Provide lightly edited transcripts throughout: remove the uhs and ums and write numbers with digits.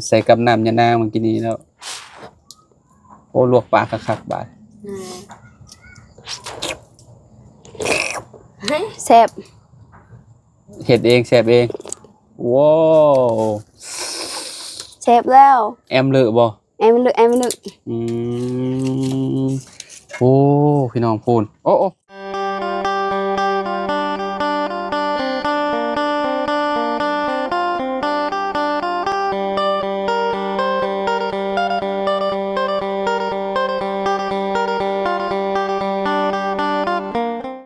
ใส่กับน้ำยานางเมื่อกี้นี้แล้วโอ้ลวกปลาคักๆบาดแซ่บเฮ็ดเองแซ่บเองว้าวแซ่บแล้วแอมเลอะบ่แอมลึกอืมโอ้พี่น้องพูนโอ้โอ้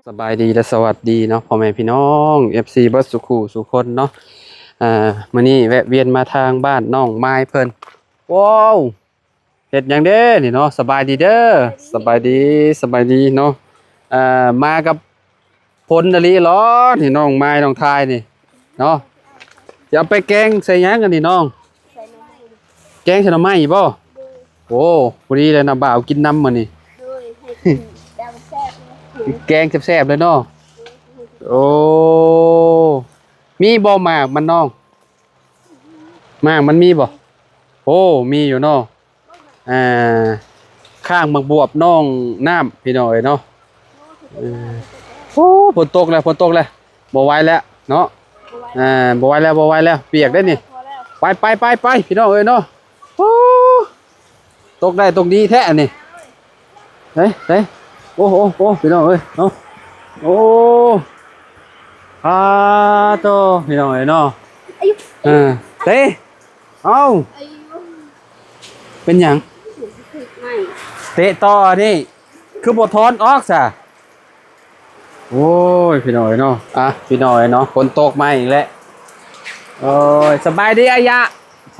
สบายดีและสวัสดีเนาะพ่อแม่พี่น้อง FC เบิร์ดสุขุสุคนเนาะมื้อนี้แวะเวียนมาทางบ้านน้องไม้เพิ่นว้าวเฮ็ดหยังเด้นี่เนาะสบายดีเด้อสบายดีเนาะมากับพลอลีเหรอนี่น้องไม้น้องทายนี่เนาะจะเอาไปแกงใส่หยังกันนี่น้องแกงใส่หน่อไม้บ่โอ้พอดีเลยนะบ่าวกินน้ำมื้อนี้แกงแซ่บๆเลยเนาะโอ้มีบ่หมากมันน้องหมากมันมีบ่โอ้มีอยู่เนาะข้างบักบวบน้องน้ำพี่น้อยเนาะโอ้ฝนตกแล้วบ่ไหวแล้วเนาะบ่ไหวแล้วเปียกได้นี่ไปพี่น้องเอ้ยเนาะโอ้ตกได้ตกดีแท้อันนี้เฮ้ยโอ้พี่น้องเอ้ยเนาะโอ้โตพี่น้องเอ้ยเนาะเต้เอาเป็นหยังเตะต่อนี่คือบททอนออกซะโอ้ยพี่น้อยเนาะพี่น้อยเนาะฝนตกมาอีกแล้วโอ้ยสบายดีอายะโผ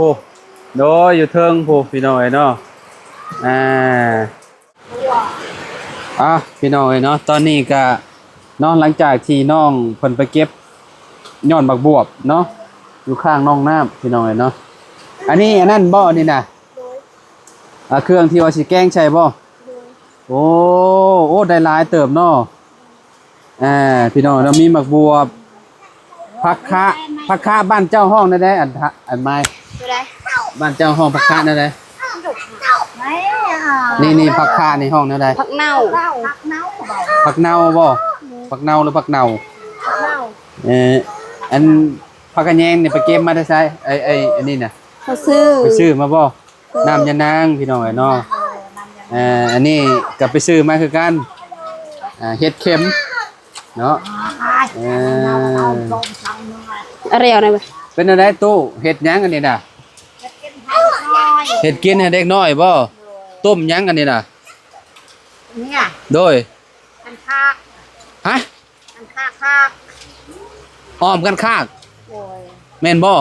โดยอยู่เทิงโผพี่น้อยเนาะพี่น้อยเนาะตอนนี้ก็น้องหลังจากที่น้องเพิ่นไปเก็บยอดบักบวบเนาะอยู่ข้างน้องน้ำพี่น้อยเนาะอันนั้นบ่นี่นะเครื่องที่ว่าสิแกงใช่บ่โอ้ได้หลายเติบเนาะพี่น้องเรามีหมักบัวผักคะบ้านเจ้าห้องได้อันไม้บ้านเจ้าห้องผักคะได้นี่ผักคะในห้องได้ผักเน่าผักเน่าบ่ผักเน่าหรือผักเน่าอันผักกระแยงนี่ไปเก็บมาได้ใช่อันนี้น่ะเขาซื้อมาบ่น้ำยานางพี่น้องเนาะอันนี้ก็ไปซื้อมาคือกันเห็ดเข็มเนาะอะไรเอาไหนไปเป็นอะไรตู้เห็ดยังอันนี้น่ะเห็ดกินให้เด็กน้อยบ่ต้มยังอันนี้น่ะเนี่ยโดยกันคากฮะกันคากอ้อมกันคากแม่นบ่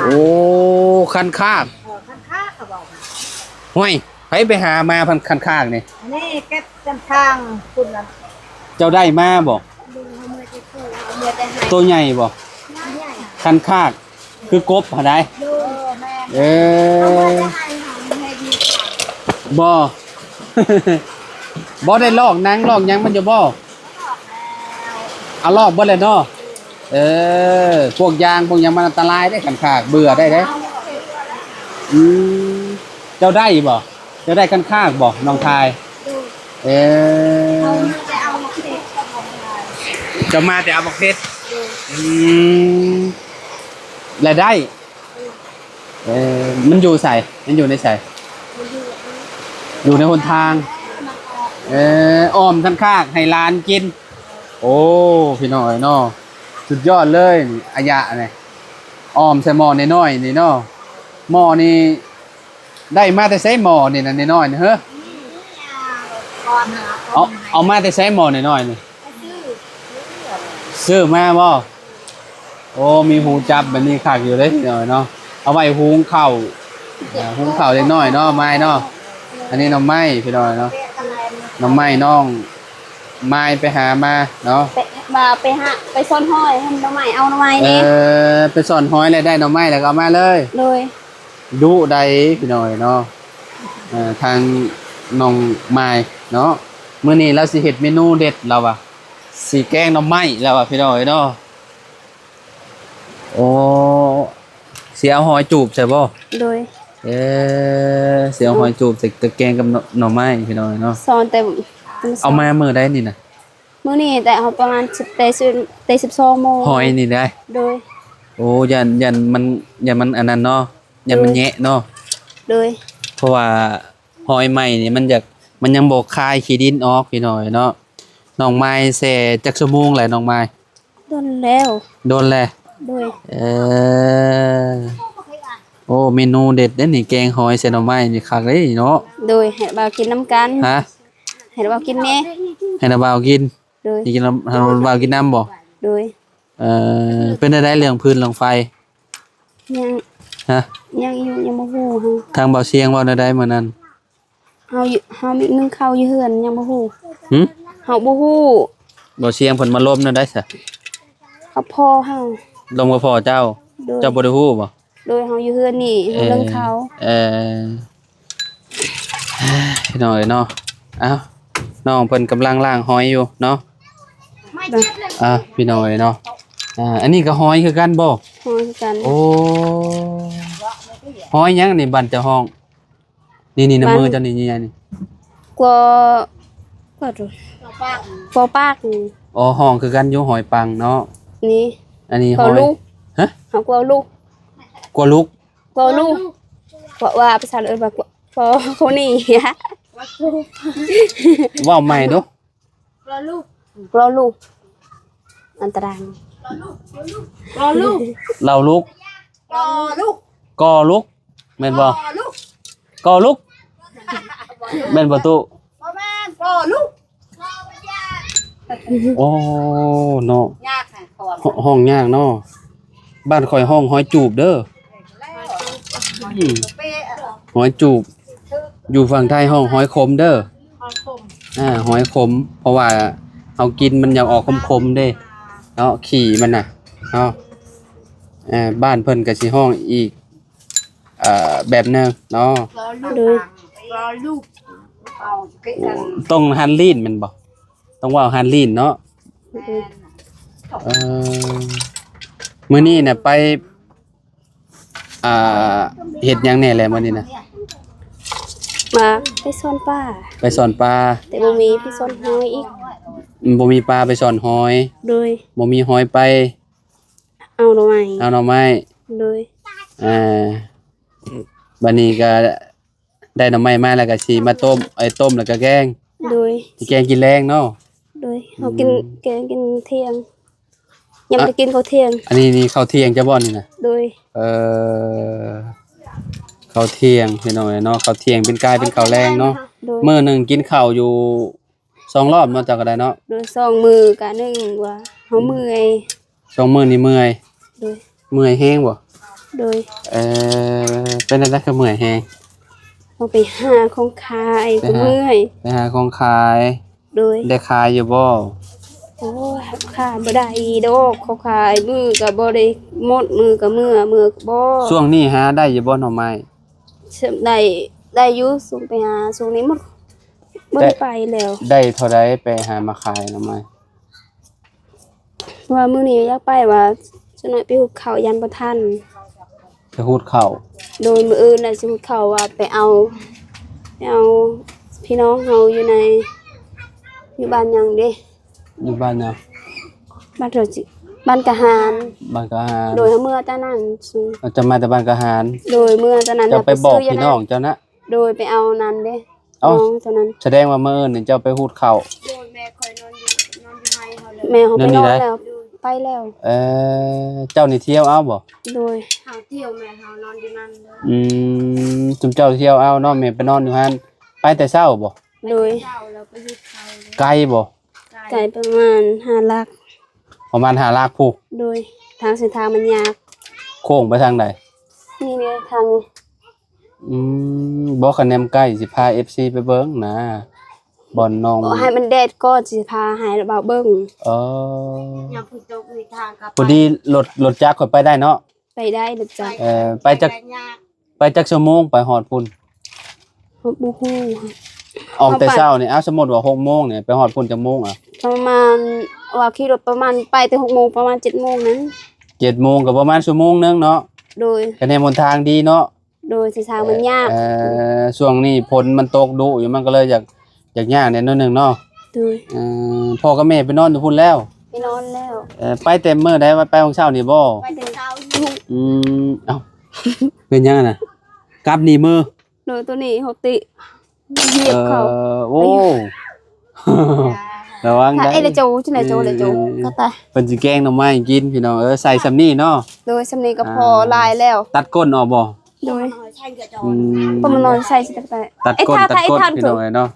โอ้คันคากเขาบอกห้วยไปหามาพันคันคากนี่นี่เก็บกันข้างคุณนะเจ้าได้มาบ่ตัวใหญ่บ่คันคากคือกบหาได้บ่ บ่ได้ลอกนังลอกยังมันจะบ่เอาลอกบ่เลยเนาะพวกยางพวกยังมันอันตรายได้คันคากเบื่อได้เจ้าได้บ่เจ้าได้คันคากบ่น้องทายจะมาแต่เอาบักเพชรแล้วได้มันอยู่ใส่มันอยู่ในใส่อยู่ในหนทางอ้อมคันคากให้ลานกินโอ้พี่น้อยเนาะสุดยอดเลยอายะเนี่ยอ้อมใส่หม้อน้อยนี่เนาะหม้อนี่ได้มาแต่ใช้หม้อนี่นะน้อยๆเฮ้อเอามาแต่ใช้หม้อน้อยๆนี่ซื้อมาบ่โอ้มีหูจับแบบนี้คักอยู่เลยพี่น้อยเนาะเอาไว้หุงข้าวเล็กน้อยเนาะไม้เนาะอันนี้น้องไม้พี่น้อยเนาะน้องไม้น้องไม้ไปหามาเนาะไปซ่อนห้อยให้น้องไม้เอาน้องไม้นี่ไปซ่อนห้อยเลยได้น้องไม้แล้วก็เอามาเลยดุได้พี่น้อยเนาะทางน้องไม้เนาะมื้อนี้เราสิเฮ็ดเมนูเด็ดเราอ่ะสิแกงน้องไม้แล้วอ่ะพี่น้อยเนาะโอ้ สิเอาหอยจูบใช่บ่ โดย สิเอาหอยจูบใส่ตะแกงกับหน่อไม้พี่น้องเนาะ สอนแต่ เอามามื้อใดนี่น่ะ มื้อนี้แต่เอาประมาณ10แต่12โมง หอยนี่ได้ โดย โอ้ยันมันอันนั้นเนาะยันมันแยะเนาะ โดย เพราะว่าหอยใหม่นี่มันยังบ่คายขี้ดินออกพี่น้อยเนาะน้องไม้แซ่จักชั่วโมงแหละน้องไม้ โดนแล้ว โดนแหละ โดย เออโอ้เมนูเด็ดเด้นี่แกงหอยใส่หน่อไม้นี่คักเลยเนาะ โดยให้บ่าวกินน้ำกัน ฮะ ให้บ่าวกินแม่ ให้นาบ่าวกิน โดย สิกินน้ำให้นาบ่าวกินน้ำบ่ โดย เป็นได้เรื่องพื้นเรื่องไฟ ยัง ฮะ ยังอยู่ยังบ่ฮู้เฮา ทางเบาเสียงเว่าได้มื้อนั้น เฮามีนึ่งข้าวอยู่เฮือนยังบ่ฮู้ หึ เฮาบ่ฮู้ เบาเสียงเพิ่นมาล้มนั่นได้ซะ กับพ่อเฮา ลมกับพ่อเจ้า โดย เจ้าบ่ได้ฮู้บ่ โดยเฮาอยู่เฮือนนี่เฮานึ่งข้าว เออพี่น้อยเนาะเอ้าน้องเพิ่นกำลังล้างหอยอยู่เนาะพี่น้อยเนาะอันนี้ก็หอยคือกันบ่ ฮอคือกัน โอ้หอยหยังนี่บันเจ้าห้องนี่น้ำมือเจ้านี่นี่ กว่าดูปอปากนี่ อ๋อห้องคือกันอยู่หอยปังเนาะ นี่ อันนี้ห กว่า อย ลูก ฮะ เฮากว่าลูก กว่าลูก กว่าลูกว่าภาษาเอิ้นว่าพอคนนี้ฮะ ว่าวใหม่ดู รอลูกอันตรายรอลูก เราลูก รอลูก กอลูกแม่นบ่กอลูกแม่นบ่ตุ บ่แม่นรอลูก โอ้เนาะ ยากค่ะเพราะว่า ห้องยากเนาะบ้านข่อยห้องหอยจูบเด้ออืมหอยจูบ อยู่ฝั่งไทยห้องหอยขมเด้อหอยขม เพราะว่าเอากินมันอยากออกขมๆเด้เนาะขี่มันน่ะเนาะบ้านเพิ่นก็สิห้องอีกแบบหนึงเนาะ รอลูกเอาใกล้กัน ต้องฮันลีนแมันบ่ต้องว่าฮันลีนเนาะเอ่อมื้อนี้น่ะไปเฮ็ดหยังแหน่แหละมื้อนี้น่ะ มาไปซ่อนป้า ไปสอนปลา แต่บ่มีพี่ซ่อนหอยอีก บ่มีปลาไปสอนหอย โดย บ่มีหอยไป เอาหน่อไม้ เอาหน่อไม้ โดย บัดนี้ก็ได้หน่อไม้มาแล้วก็สิมาต้มต้มแล้วก็แกง โดย สิแกงกินแรงเนาะ โดยเขากินแกงกินเที่ยงยังไม่ได้กินข้าวเที่ยง อันนี้นี่ข้าวเที่ยงจะบ่นี่น่ะ โดย ข้าวเที่ยงพี่น้อยเนาะข้าวเที่ยงเป็นกายเป็นข้าวแรงเนาะ โดย มื้อหนึงกินข้าวอยู่2 รอบเนาะจักก็ได้เนาะ โดย2 มือกะหนึงว่าเฮาเมื่อย 2 มื้อนี่เมื่อย โดย เมื่อยแฮงบ่ โดย เป็นอะไรคือเมื่อยแฮง เอาไปหาของขายก็เมื่อย ไปหาของขาย โดย ได้ขายอยู่บ่ โอ้ยขายบ่ได้ดอกเขาขายมือก็บ่ได้หมดมือก็มือก็บ่ ช่วงนี้หาได้อยู่บ่หน่อไม้ ได้อยู่ส่งไปหาส่งนี้หมดบ่ได้ไปแล้ว ได้เท่าใดไปหามาขายหน่อไม้ ว่ามื้อนี้อยากไปว่าจะหน่อยไปหุบเขายันบ่ทัน ไปฮูดข้าว โดยมื้ออื่นน่ะสิหุบเขาว่าไปเอาพี่น้องเฮาอยู่บ้านหยังเด้ อยู่บ้านเนาะ บ้านเถาจิบ้านกะหาร บ้านกะหาร โดยเมื่อตอนนั้นซุ เราจะมาแต่บ้านกะหาร โดยเมื่อตอนนั้น เจ้าไปบอก ซื้ พี่น้องเจ้านะ โดยไปเอานั้นเด้ เอ้า น้องตอนนั้น แสดงว่ามื้ออื่นนี่เจ้าไปฮูดข้าว แม่เขาไป นั่นนี่ รอ ได้ แล้วไปแล้ว เจ้านี่เที่ยวเอาบ่ โดย จุมเจ้าเที่ยวเอาเนาะแม่ไปนอนอยู่หั่นไปแต่เช้าบ่ โดย ไกลบ่ ไก่ประมาณ5ลัก ประมาณ5ลากผู้ โดยทางเส้นทางมันยาก โค้งไปทางใด นี่เนี่ยทางนี้ บ่คะแนนใกล้สิพา FC ไปเบิ่งนะบ่อนน้อง ให้มันแดดก่อนสิพาให้บ่าวเบิ่ง เออ ยังพึ่งตกในทางกลับ พอดีรถจักรข่อยไปได้เนาะ ไปได้เด้อจ้ะ ไปจักชั่วโมงไปฮอดพุ่น บ่ฮู้ ออกแต่เช้านี่สมมุติว่า6โมงเนี่ยไปฮอดพุ่นจักโมงอ่ะ ประมาณว่าขี่รถประมาณไปแต่6 โมงประมาณ7 โมงนั้น 7โมงก็ประมาณชั่วโมงนึงเนาะ โดย คะแนนบนทางดีเนาะ โดยสิทางมันยาก ช่วงนี้ฝนมันตกดุอยู่มันก็เลยอยากยากแน่นอนหนึงเนาะ โดย พ่อกับแม่ไปนอนอยู่พุ่นแล้ว ไปนอนแล้ว ไปเต็มมื้อได้ว่าไปของเช้านี่บ่ ไปถึงเช้ายุ่ง เอ้าเป็นยังไงน่ะกลับนี่มือ โดยตัวนี้เขาติเหยียบเขา โอ้ ระวัง ถ้า ได้ ไอ้ละโจจังได๋โจละโจก็ตาย เพิ่นสิแกงหน่อไม้กินพี่น้องใส่ซำนี้เนาะ โดยสำนีก็พอลายแล้ว ตัดก้นออกบ่ โดย อืม ปมนอนใส่สิได้ ตัดก้นพี่น้องเนาะ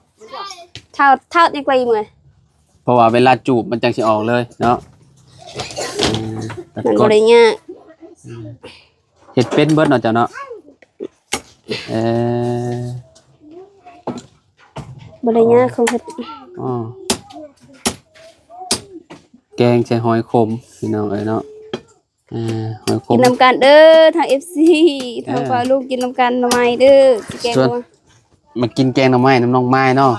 เท่ายังไกลมื้อ เพราะว่าเวลาจูบมันจังสิออกเลยเนาะตัด มัน ก้ บ่ น ได้ยาก เฮ็ดเป็นเบิดเนาะจ้ะเนาะบ่ได้ยากของเฮ็ด อ๋อแกงใส่หอยขมพี่น้องเนาะหอยข กิ ม นนำกันเด้อทาง FC ทางฟ้าลูกกินนำกันหน่อไม้เด้อสิแกงว่า มากินแกงหน่อไม้น้ำน้องไม้เนาะ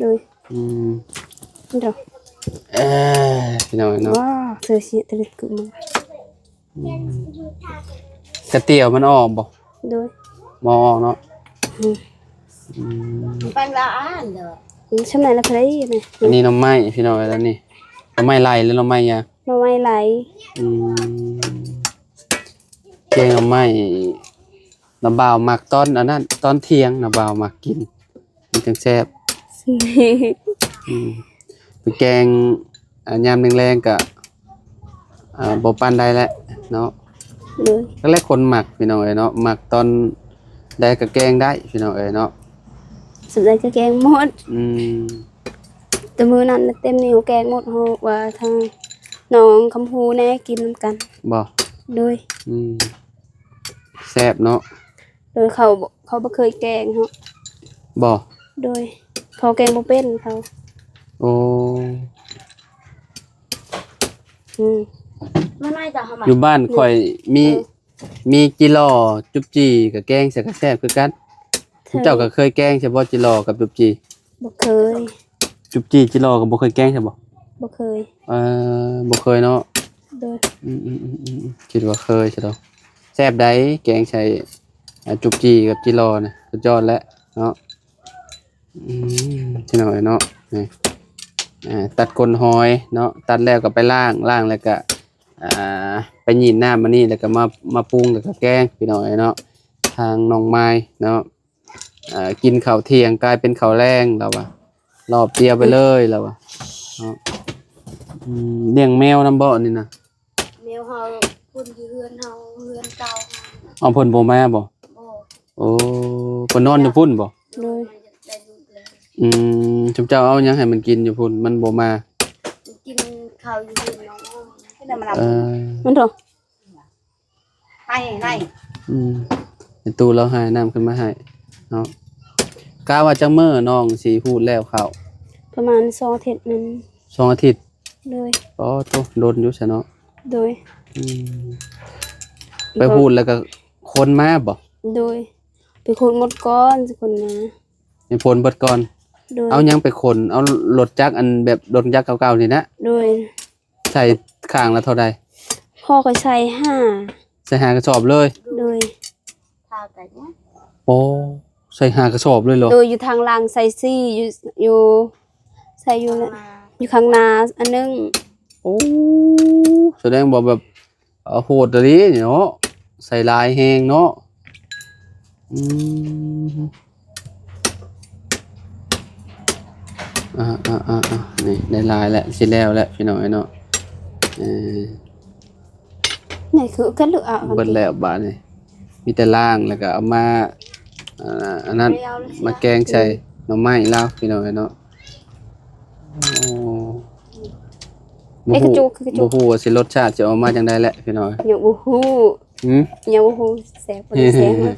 โดย เดี๋ยว พี่น้องเนาะ ว้าวเสือสิตะลึกกึม กระเตี๋ยวมันออกบ่ โดย บ่ออกเนาะ ปังละอันเด้อ ชำนาญละเพลยนะ อันนี้หน่อไม้พี่น้องแล้วนี่หน่อไม้ไล่หรือหน่อไม้ยา หน่อไม้ไหล แกงหน่อไม้น้ำบ่าวมักตอนอันนั้นตอนเที่ยงน้ำบ่าวมักกินมันจังแซ่บไปแกงยามแรงๆก็บ่ปานใดแหละเนาะ เลย ก็แลคนหมักพี่น้องเนาะหมักตอนได้ก็แกงได้พี่น้องเนาะ สุดท้ายก็แกงหมด แต่มื้อนั้นเต็มนิ้วแกงหมดเฮาว่าทางน้องคำพูแน่กินนำกัน บ่ โดย แซ่บเนาะ โดยเขาบ่เคยแกงเฮา บ่ โดยเขาแกงบ่เป็นเขา โอ้ มันไม่ต่อหา อยู่บ้านข่อยมีจิหล่อจุบจีกับแกงใส่กระแซ่บคือกันเจ้าก็เคยแกงใช่บ่จิหล่อกับจุบจี บ่เคย จุบจีจิหล่อก็บ่เคยแกงใช่บ่ บ่เคย บ่เคยเนาะ โดย คิดว่าเคยใช่ดอกแซ่บได้แกงใส่จุบจีกับจิหล่อน่ะสุดยอดแล้วเนาะที่หน่อยเนาะนี่ตัดก้นหอยเนาะตัดแล้วก็ไปล้างแล้วก็ไปหยินน้ำมานี่แล้วก็มาปรุงแล้วก็แกงพี่น้อยเนาะทางน้องไม้เนาะกินข้าวเที่ยงกลายเป็นข้าวแรงแล้วว่ะรอบเดียวไปเลยแล้วว่ะเนาะเลี้ยงแมวนำบ่นี่นะ แมวเฮาพุ่นที่เฮือนเฮาเฮือนเก่า เอาเพิ่นบ่มาบ่ บ่ โอ้เพิ่นนอนอยู่พุ่นบ่ โดย ได้ลูกแล้ว จุ๊บเจ้าเอาหยังให้มันกินอยู่พุ่นมันบ่มา กินข้าวอยู่เฮือนน้องให้ได้มารับ มันเถอะ ให้ให้ ในตู้เราให้น้ำขึ้นมาให้เนาะกะว่าจังมื้อน้องสิพูดแล้วข้าว ประมาณ2อาทิตย์นั้น 2 อาทิตย์ โดย อ๋อโตโดนอยู่ซะเนาะ โดย ไปพูดแล้วก็คนมาบ่ โดยไปคนหมดก้อนสิคนนะ ให้พลเบิดก่อน โดย เอาหยังไปคนเอารถจักรอันแบบรถจักรเก่าๆนี่นะ โดย ใส่ข้างละเท่าใด พ่อก็ใช้ใส่หากระสอบเลย โดย ข้าวแต่เนี้ย โอ้ใส่หากระสอบเลยเหรอ โดยอยู่ทางล่างใส่ซี่อยู่ใส่อยู่แล้วอยู่ข้างหน้าอันนึง โอ้แสดงบ่แบบโหดอะดิเนาะใส่ลายแฮงเนาะนี่ได้ลายแล้วสิแล้วแหละพี่น้อยเนาะนี่คือกันหรืออ่ะ เบิดแล้วบาดนี่มีแต่ล่างแล้วก็เอามาอันนั้นมาแกงใส่หน่อไม้ลาวพี่น้อยเนาะไอ้กระจุกคือกระจุ บ่ ก ฮู้ว่าสิรสชาติจะออกมาจังได๋แหละพี่น้อย ยังบ่ฮู้ยังบ่ฮู้แซ่บบ่ได้แซ่บนะ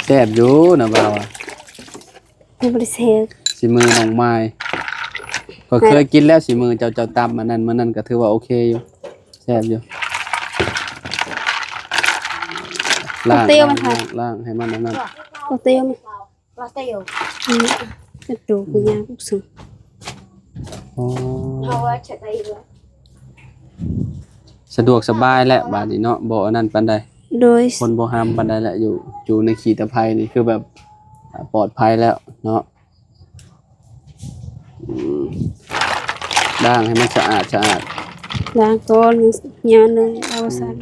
แซ่บอยู่นะบ่าวอะ ยังบ่ได้แซ่บ สิมือน้องไม้ก็เคยกินแล้วสิมือเจ้าตำอันนั้นมื้อนั้นก็ถือว่าโอเคอยู่แซ่บอยู่ล้างให้มันอันนั้น บ่เตี้ยวมั้ย ว่าเตียว กระดูกคือยางกุสึ อ๋อ เฮาว่าจะได้บ่ สะดวกสบายแหละบาดนี้เนาะบ่อันนั้นปานใด โดย คนบ่ห้ามปานใดแหละอยู่ในขีตภัยนี่คือแบบปลอดภัยแล้วเนาะอืมล้างให้มันสะอาดล้างก่อนยามนึงเอาซั่น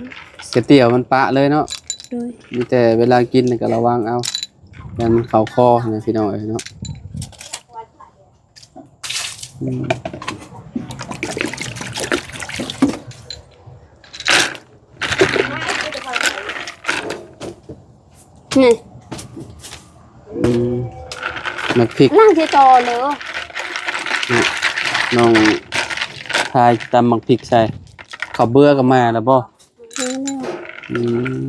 ก๋วยเตี๋ยวมันปะเลยเนาะ โดย มีแต่เวลากินนี่ก็ระวังเอายันเข้าคอนะพี่น้องเอ้ยเนาะอืม นี่ อืมมักพริก ล้างที่จอเลย น้องทายตำมักพริกใส่ข้าวเบื่อก็มาแล้วบ่อืม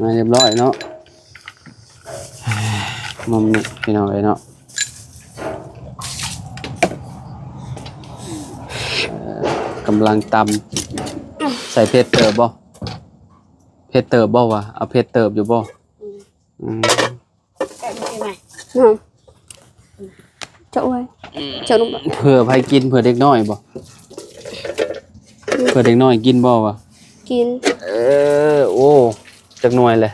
มาเรียบร้อยเนาะมัมนี่พี่น้องเอ้ยเนาะกำลังตำใส่เผ็ดเติบบ่เผ็ดเติบบ่วะเอาเผ็ดเติบอยู่บ่อืม เจ้าไว้เจ้าลงมา เผื่อไผกินเผื่อเด็กน้อยบ่เผื่อเด็กน้อยกินบ่วะ กิน โอ้จักหน่วยเลย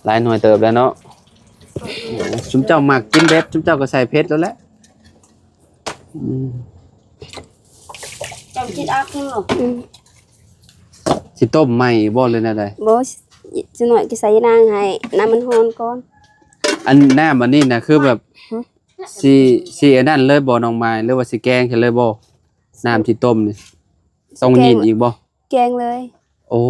หลายหน่วยเติบแล้วเนาะชุมเจ้ามักกินเผ็ดชุมเจ้าก็ใส่เผ็ดแล้วแหละอืม จำคิดอักนึงหรอ สิต้มใหม่บ่เลยนะใด บ่จะหน่อยก็ใส่นางให้น้ำมันร้อนก่อน อันน้ำอันนี้น่ะคือแบบสิอันนั้นเลยบ่น้องไม้หรือว่าสิแกงให้เลยบ่น้ำที่ต้มนี่ต้องยินอีกบ่ แกงเลย โอ้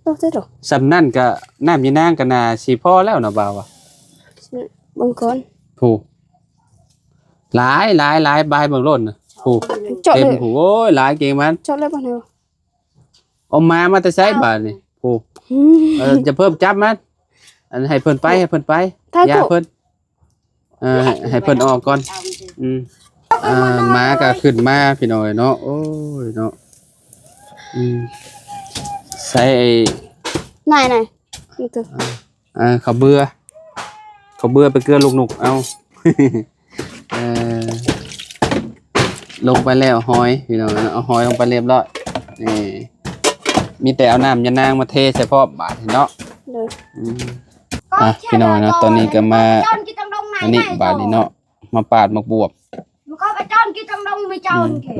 ต้องใส่ดอก สำนั่นก็น้ำยีนางก็น่าสิพอแล้วเนาะบ่าวะ บางคน ถูกหลายบายเบิ่งโลดน่ะถูก เจาะ เต็ เล ม ย หูโอ้ยหลายเก่งมัน เจาะเลยบ่เนาะ เอามาแต่ไสบาดนี่ถูกจะเพิ่มจับมันอันให้เพิ่นไปอย่าเพิ่นให้เพิ่นออกก่อนอืมมาก็ขึ้นมาพี่น้อยเนาะโอ้ยเนาะอืมใส่ไอ้ นายนี่ตัว ข้าวเบื่อไปเกลือลูกหนุกเอา เออลงไปแล้วหอยพี่น้องเอาหอยลงไปเรียบร้อยนี่มีแต่เอาน้ำยะนางมาเทใส่พร้อมบาดเนาะ เลย พี่น้องเนาะตอนนี้ก็มาอันนี้บาดนี้เนาะมาปาดหมกบวบ มันก็ไปจอนกินทางดงไม่จอนกิน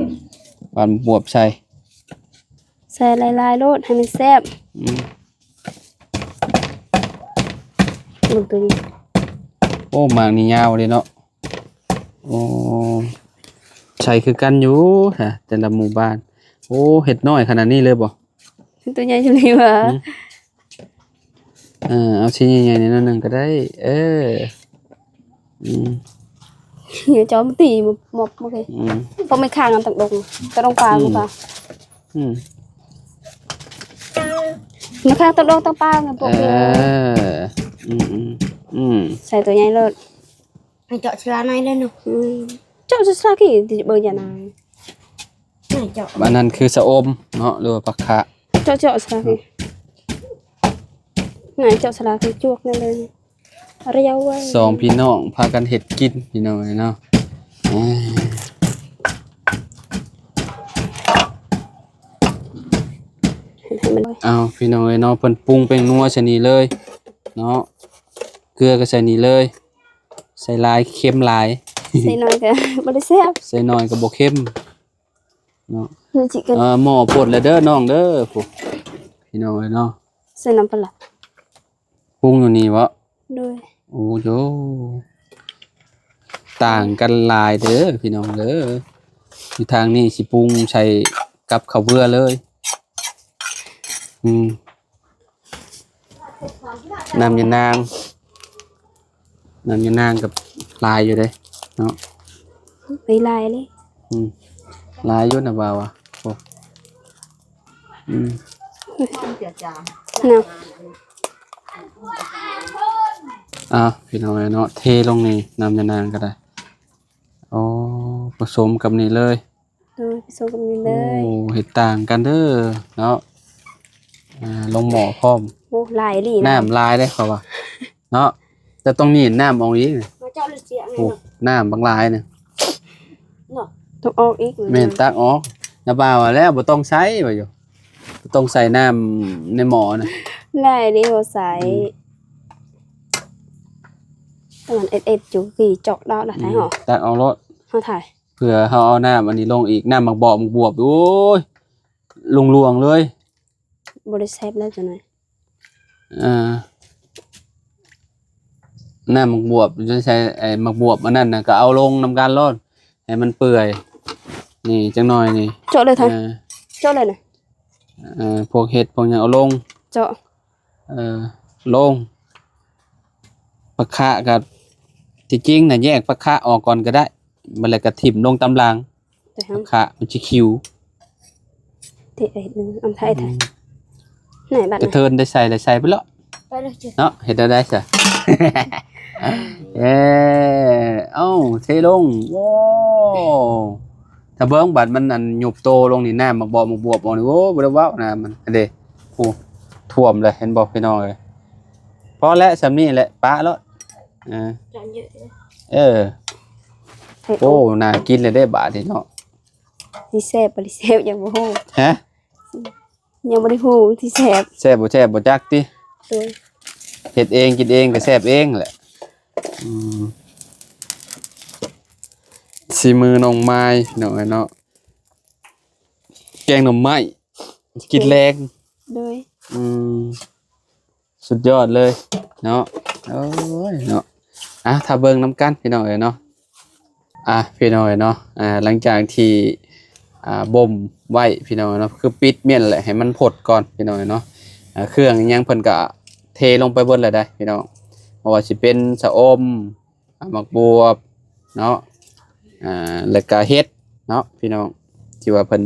ปาดหมกบวบใส่ ใส่ลายๆโลดให้มันแซ่บ อืม มึงตัวนี้ โอ้หมากนี่ยาวเลยเนาะโอ้ใช่คือกันอยู่ฮะแต่ละหมู่บ้านโอ้เห็ดน้อยขนาดนี้เลยบ่ ตัวใหญ่จังเลยว่ะ เอาชิ้นใหญ่ๆนิดนึงก็ได้อืม เดี๋ยวจอมตีหมบโอเค อืม เพราะไม่ข้างกันตักดงก็ต้องปลากูปลา อืม ไม่ข้างตักดงต้องปลาไงพวกนี้ อืม ใส่ตัวใหญ่เลย ให้เจาะชลาในเลยเนาะ เจ้าจะสร้างกี่เบอร์ยานาย ให้เจาะ อันนั้นคือสะอมเนาะหรือว่าปลาคะ เจ้าสร้างกี่ไหนเจ้าสลาคือจวกนั่นเลยระยะไว้ สองพี่น้องพากันเห็ดกินพี่น้องเนาะให้มัน เอาพี่น้องเนาะเพิ่นปรุงเป็นนัวชะนีเลยเนาะเกลือก็ใส่นี่เลยใส่ลายเค็มลาย ใส่น้อยก็บ่ได้แซ่บ ใส่น้อยก็บ่เค็มเนาะ นี่จิกัน หม้อปดแล้วเด้อน้องเด้อพวกพี่น้องเนาะ ใส่น้ำปลา ปรุงอยู่นี่วะ ด้วย โอ้โยต่างกันหลายเด้อพี่น้องเด้ออยู่ทางนี้สิปรุงใส่กับข้าวเบื่อเลยน้ำยานางกับลายอยู่เด้เนาะ ไปลายเลย ลายอยู่นะบ่าวอ่ะโอ้น้ำ พี่น้องเนาะเทลงนี่น้ำยานางก็ได้อ๋อผสมกับนี่เลย ด้วยผสมกันนี่เล โอ้ ย เห็ดต่างกันเด้อเนาะลงหม้อพร้อม โอ้ลายดี น้ำลายได้เขาว่าเนาะแต่ตรงนี้น้ำออกอีก มาเจาะเลยเสียไง โอ้ เนาะ น้ำบางลายเนี่ย ต้องออกอีก แม่นตักออก น้าบ่าวว่าแล้วบ่ต้องใช้ว่าอยู่บ่ต้องใส่น้ำในหม้อนะ ง่ายดีบ่ใส่ตอนเอ็ดอยู่กี่เจาะแล้วล่ะถ่ายหอ ตักเอารถ เฮาถ่าย เผื่อเฮาเอาน้ำอันนี้ลงอีกน้ำมักบอกมักบวบโอ้ยลวงๆเลย บ่ได้แซ่บแล้วจังได๋ น้ำมักบวบจะใช้ไอ้มักบวบอันนั้นน่ะก็เอาลงนำการรอดให้มันเปื่อยนี่จังหน่อยนี่ เจาะเลยถ่าย เออ เจาะเลยน่ะ พวกเห็ดพวกหยังเอาลง เจาะ ลงปลาคะกับที่จริงน่ะแยกปลาคะออกก่อนก็ได้มันแล้วก็ถิ่มลงตำราง แต่ ปลาคะมันสิคิว ที่เอ็ดนึงอันถ่ายไหนบัด กระ น่ะ เทินได้ใส่ไปแล้ว ไปเลยจ้ะ เนาะเฮ็ดได้ จ้ะ เอ้าเทลงโว้ถ้าเบิ่งบัดมันอันหยุบโตลงนี่น้ำมักบวบออกนี่โอ้บ่ได้เว้าน้ำมันอันเด้โอ้ท่วมเลยเห็นบ่พี่น้องเอ้ยพอแล้วสำนี้แหละปะแล้ว จานเยอะเลย เออโอ้น่ากินเลยได้บาดนี่เนาะ สิแซ่บบ่ได้แซ่บยังบ่ฮู้ ฮะ ยังบ่ได้ฮู้ที่แซ่บ แซ่บบ่จักติ โดย เฮ็ดเองกินเองก็แซ่บเองแหละสีมือน้องไม้พี่น้องเอ้ยเนาะแกงหน่อไม้กินแรง โดย สุดยอดเลยเนาะโอ้ยเนาะถ้าเบิ่งน้ำกันพี่น้องเอ้ยเนาะพี่น้องเอ้ยเนาะหลังจากที่บ่มไว้พี่น้องเนาะคือปิดเมี่ยนแหละให้มันผดก่อนพี่น้องเอ้ยเนาะเครื่องอิหยังเพิ่นก็เทลงไปเบิดแล้วได้พี่น้องบ่ว่าสิเป็นชะอมหมักบวบเนาะแล้วก็เฮ็ดเนาะพี่น้องที่ว่าเพิ่น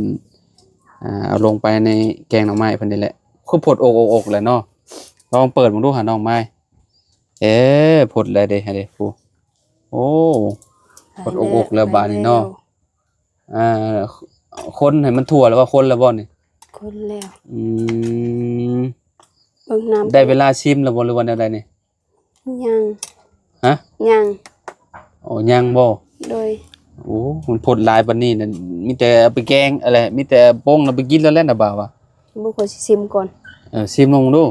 เอาลงไปในแกงหน่อไม้เพิ่นนี่แหละคือผดอกแหละเนาะลองเปิดมาดูหาน้องไม้ผดแล้วเด้ให้เด้ฟูโอ้ผดอกแล้วบาดนี้เนาะคนให้มันทั่วแล้วว่าคนแล้วบ่นี่ คนแล้ว อืม เบิ่งน้ำ ได้เวลาชิมแล้วบ่หรือว่าแนวใดนี่ ยัง ฮะ ยัง โอ้ยังบ่ โดย โอ้มันผลหลายปานนี้น่ะมีแต่เอาไปแกงอะไรมีแต่โป้งแล้วไปกินแล้วแหละน่ะบ่าวว่า บ่ควรสิซิมก่อน ชิมลงดู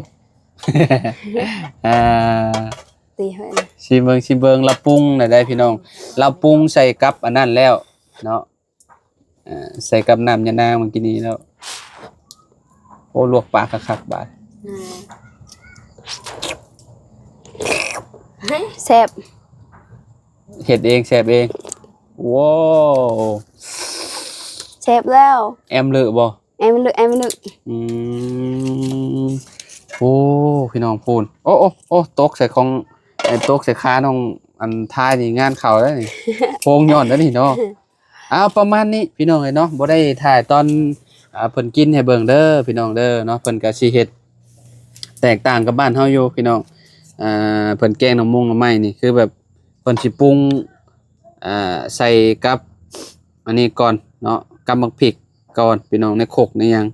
อ่า ตีให้นะ ชิมเบิ่งเราปรุงน่ะได้พี่น้องเราปรุงใส่กับอันนั้นแล้วเนาะใส่กับน้ำยะนางเมื่อกี้นี้แล้วโอ้ลวกปลาคักๆบาด แซ่บ เฮ็ดเองแซ่บเองว้าว แซ่บแล้ว แอมเลอะบ่ แอมลึก อืมโอ้พี่น้องพูนโอ้ตกใส่ของตกใส่ขาน้องอันท้ายนี่งานเข้าแล้วนี่ โพงย้อนแล้วนี่เนาะประมาณนี้พี่น้องเอ้ยเนาะบ่ได้ถ่ายตอนเพิ่นกินให้เบิ่งเด้อพี่น้องเด้อเนาะเพิ่นก็สิเฮ็ดแตกต่างกับบ้านเฮาอยู่พี่น้องเพิ่นแกงหน่อไม้นี่คือแบบเพิ่นสิปรุงใส่กับอันนี้ก่อนเนาะกับมักพริกก่อนพี่น้องในโคกในหยัง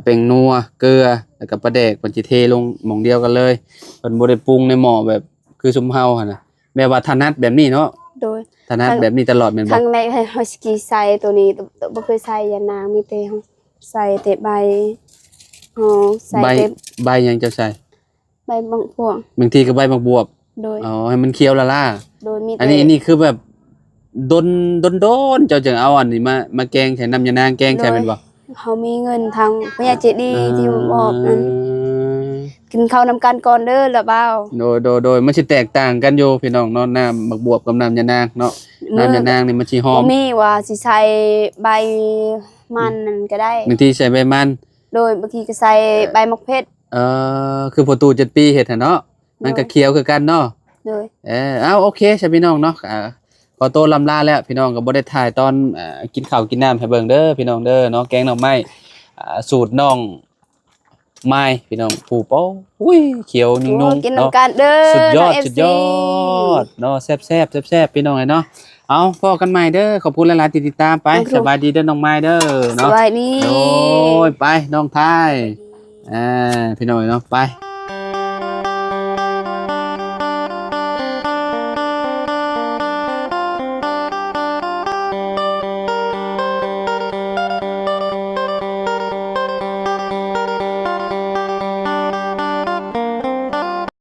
เป็นนัวเกลือแล้วก็ปลาแดกเพิ่นสิเทลงหม้องเดียวกันเลยเพิ่นบ่ได้ปรุงในหม้อแบบคือซุมเฮาหั่นน่ะแม่ว่าถนัดแบบนี้เนาะ โดย ถนัดแบบนี้ตลอดแม่น ค บ่ รั้งแรกให้เฮาสิใส่ตัวนี้ตัวบ่เคยใส่ยานางมีแต่ใส่แต่ใบใส่ ใบ แต่ ใบหยังเจ้าใส่ ใบบางพวง บางทีก็ใบมักบวบ โดย ให้มันเคี้ยวละล่า โดยมีแต่ อันนี้คือแบบดนเจ้าจึงเอาอันนี้มาแกงใส่น้ำยานางแกงใส่แม่นบ่ เขามีเงินทางพญาเจดีย์ที่บอกนั้นกินข้าวนำกันก่อนเด้อละเบ้า โดยมันสิแตกต่างกันอยู่พี่น้องเนาะน้ำมักบวบกับน้ำยานางเนาะน้ำยานางนี่มันสิหอ บ่ ม มีว่าสิใส่ใบมันนั่นก็ได้ บางทีใส่ใบมัน โดยบางทีก็ใส่ใบมะเพ็ด คือพอตู7 ปีเฮ็ดหั่นเนาะมันก็เคี้ยวคือกันเนาะ โดย โอเคใช่พี่น้องเนาะขอตัวลำลาแล้วพี่น้องก็บ่ได้ถ่ายตอนกินข้าวกินน้ำให้เบิ่งเด้อพี่น้องเด้อเนาะแกงหน่อไม้สูตรน้องไม้พี่น้องผู้เป้าอุ้ยเขียวนุ่ง กิน ๆเนาะ นำกันเด้อ สุดยอด น้ง สุดยอดเนาะแซ่บพี่น้องเอ้ยเนาะเอาพอกันใหม่เด้อขอบคุณหลายๆที่ติดตามไปสบายดีเด้อน้องไม้เด้อ ส เนาะ วัสดี โอ้ยไปน้องทายพี่น้องเอ้ยเนาะไป